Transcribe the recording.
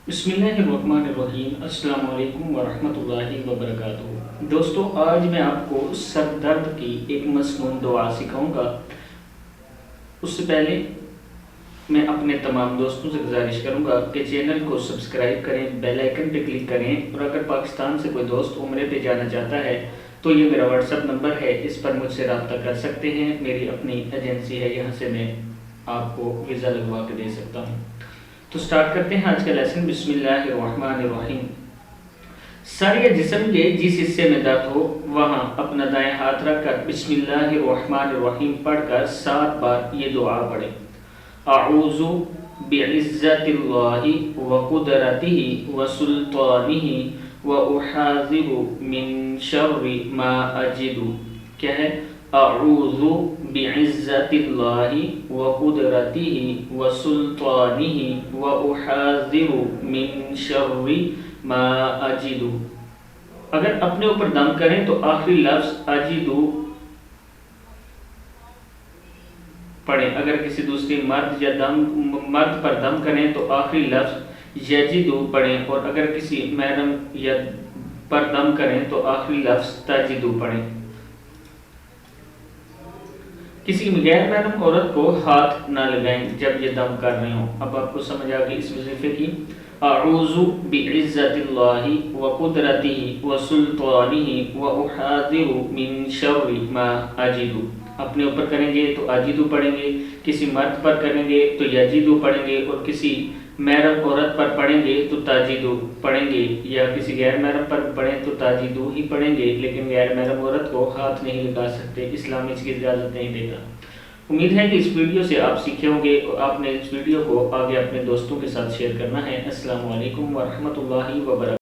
بسم اللہ الرحمن الرحیم۔ السلام علیکم ورحمۃ اللہ وبرکاتہ۔ دوستو، آج میں آپ کو سر درد کی ایک مسنون دعا سکھاؤں گا۔ اس سے پہلے میں اپنے تمام دوستوں سے گزارش کروں گا کہ چینل کو سبسکرائب کریں، بیل آئیکن پہ کلک کریں، اور اگر پاکستان سے کوئی دوست عمرے پہ جانا چاہتا ہے تو یہ میرا واٹس ایپ نمبر ہے، اس پر مجھ سے رابطہ کر سکتے ہیں۔ میری اپنی ایجنسی ہے، یہاں سے میں آپ کو ویزا لگوا کے دے سکتا ہوں۔ تو سٹارٹ کرتے ہیں آج کا لیسن۔ بسم اللہ الرحمن الرحیم۔ سر یا جسم کے جس حصے میں درد ہو وہاں اپنا دائیں ہاتھ رکھ کر بسم اللہ الرحمن الرحیم پڑھ کر 7 بار یہ دعا پڑھیں۔ اعوذ بعزت اللہ وقدرتہ وسلطانہ واحاذر من شر ما اجد۔ کیا ہے؟ اعوذ بعزت اللہ وقدرتہ وسلطانہ واحاذر من شر ما اجد۔ اگر اپنے اوپر دم کریں تو آخری لفظ اجدو پڑھیں۔ اگر کسی دوسری مرد پر دم کریں تو آخری لفظ یجدو پڑھیں، اور اگر کسی محرم یا پر دم کریں تو آخری لفظ تجدو پڑھیں۔ کسی غیر محرم عورت کو ہاتھ نہ لگائیں جب یہ دم کر رہے ہوں۔ اب آپ کو سمجھ آ گئی اس وظیفے کی۔ اعوذ بعزت اللہ وقدرتہ وسلطانہ واحاذر من شر ما اجد۔ اپنے اوپر کریں گے تو اجدو پڑھیں گے، کسی مرد پر کریں گے تو یجدو پڑھیں گے، اور کسی محرم عورت پر پڑھیں گے تو تاجدو پڑھیں گے، یا کسی غیر محرم پر پڑھیں تو تاجدو ہی پڑھیں گے، لیکن غیر محرم عورت کو ہاتھ نہیں لگا سکتے، اسلام اس کی اجازت نہیں دیتا۔ امید ہے کہ اس ویڈیو سے آپ سیکھے ہوں گے، اور آپ نے اس ویڈیو کو آگے اپنے دوستوں کے ساتھ شیئر کرنا ہے۔ السلام علیکم ورحمۃ اللہ وبرکاتہ۔